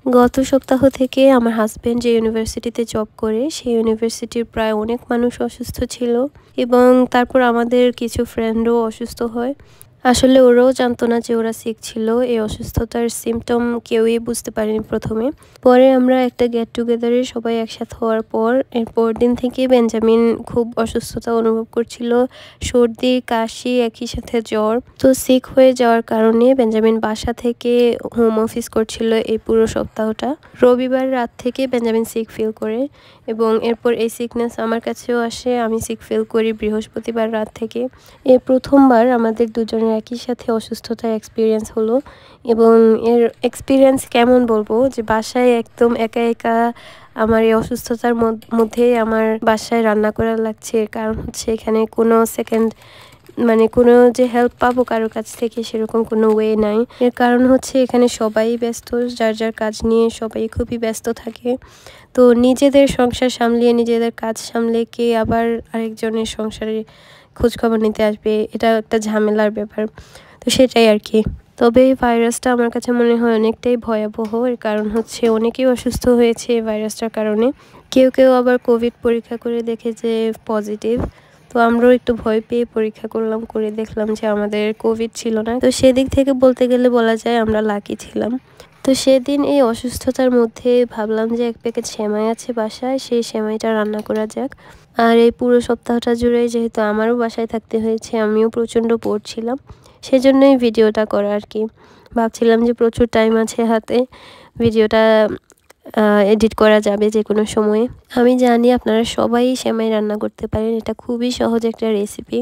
গত সপ্তাহ থেকে আমার হাজব্যান্ড যে ইউনিভার্সিটিতে জব করে সেই ইউনিভার্সিটির প্রায় অনেক মানুষ অসুস্থ ছিল এবং তারপর আমাদের কিছু ফ্রেন্ডও অসুস্থ হয়। আসলে ওরাও জানতো না যে ওরা সিক ছিল। এই অসুস্থতার সিমটম কেউই বুঝতে পারেনি প্রথমে। পরে আমরা একটা গেট টুগেদারে সবাই একসাথে হওয়ার পর এর পরদিন থেকে বেঞ্জামিন খুব অসুস্থতা অনুভব করছিল। সর্দি, কাশি, একই সাথে জ্বর। তো সিক হয়ে যাওয়ার কারণে বেঞ্জামিন বাসা থেকে হোম অফিস করছিল এই পুরো সপ্তাহটা। রবিবার রাত থেকে বেঞ্জামিন সিক ফিল করে এবং এরপর এই সিকনেস আমার কাছেও আসে। আমি সিক ফিল করি বৃহস্পতিবার রাত থেকে। এই প্রথমবার আমাদের দুজনের একই সাথে অসুস্থতার এক্সপিরিয়েন্স হলো এবং এর এক্সপিরিয়েন্স কেমন বলবো, যে বাসায় একদম একা একা আমার এই অসুস্থতার মধ্যে আমার বাসায় রান্না করা লাগছে। কারণ হচ্ছে এখানে কোনো সেকেন্ড কোনো যে হেল্প পাবো কারোর কাছ থেকে সেরকম কোনো ওয়ে নাই। এর কারণ হচ্ছে এখানে সবাই ব্যস্ত, যার যার কাজ নিয়ে সবাই খুবই ব্যস্ত থাকে। তো নিজেদের সংসার সামলিয়ে নিজেদের কাজ সামলে কে আবার আরেকজনের সংসারে খোঁজখবর নিতে আসবে, এটা একটা ঝামেলার ব্যাপার। তো সেটাই আর কি। তবে এই ভাইরাসটা আমার কাছে মনে হয় অনেকটাই ভয়াবহ। এর কারণ হচ্ছে অনেকেই অসুস্থ হয়েছে এই ভাইরাসটার কারণে। কেউ কেউ আবার কোভিড পরীক্ষা করে দেখে যে পজিটিভ। তো আমরাও একটু ভয় পেয়ে পরীক্ষা করলাম, করে দেখলাম যে আমাদের কোভিড ছিল না। তো সেদিক থেকে বলতে গেলে বলা যায় আমরা লাকি ছিলাম। তো সেদিন এই অসুস্থতার মধ্যে ভাবলাম যে এক প্যাকেট সেমাই আছে বাসায়, সেই সেমাইটা রান্না করা যাক। আর এই পুরো সপ্তাহটা জুড়ে যেহেতু আমারও বাসায় থাকতে হয়েছে, আমিও প্রচণ্ড বোর ছিলাম, সেজন্যই ভিডিওটা করা আর কি। ভাবছিলাম যে প্রচুর টাইম আছে হাতে, ভিডিওটা এডিট করা যাবে যে কোনো সময়ে। আমি জানি আপনারা সবাই সেমাই রান্না করতে পারেন, এটা খুবই সহজ একটা রেসিপি।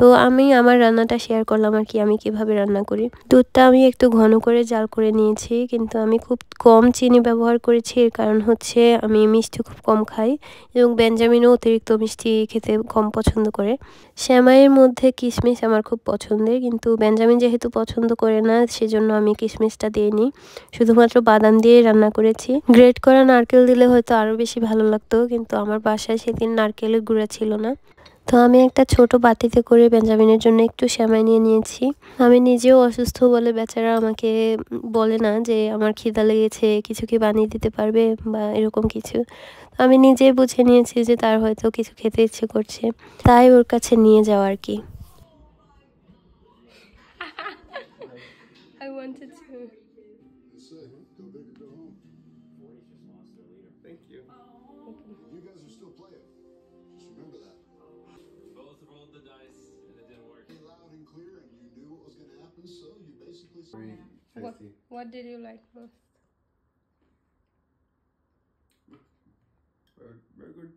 তো আমি আমার রান্নাটা শেয়ার করলাম আর কি, আমি কিভাবে রান্না করি। দুধটা আমি একটু ঘন করে জাল করে নিয়েছি, কিন্তু আমি খুব কম চিনি ব্যবহার করেছি। এর কারণ হচ্ছে আমি মিষ্টি খুব কম খাই এবং বেঞ্জামিনও অতিরিক্ত মিষ্টি খেতে কম পছন্দ করে। সেমাইয়ের মধ্যে কিশমিশ আমার খুব পছন্দের, কিন্তু বেঞ্জামিন যেহেতু পছন্দ করে না সেজন্য আমি কিশমিশটা দিইনি, শুধুমাত্র বাদাম দিয়ে রান্না করেছি। গ্রেট করা নারকেল দিলে হয়তো আরও বেশি ভালো লাগতো, কিন্তু আমার বাসায় সেদিন নারকেলের গুঁড়া ছিল না। তো আমি একটা ছোট বাটিতে করে বেঞ্জামিনের জন্য একটু সেমাই নিয়ে নিয়েছি। আমি নিজেও অসুস্থ বলে বেচারা আমাকে বলে না যে আমার খিদা লেগেছে, কিছু কি বানিয়ে দিতে পারবে বা এরকম কিছু। আমি নিজেই বুঝে নিয়েছি যে তার হয়তো কিছু খেতে ইচ্ছে করছে, তাই ওর কাছে নিয়ে যাওয়া আর কি। I wanted to. Thank you. You guys are still playing. Just remember that. Both rolled the dice and it didn't work. Loud and clear, and you knew what was going to happen, so you basically. Very tasty. What did you like most? Very good.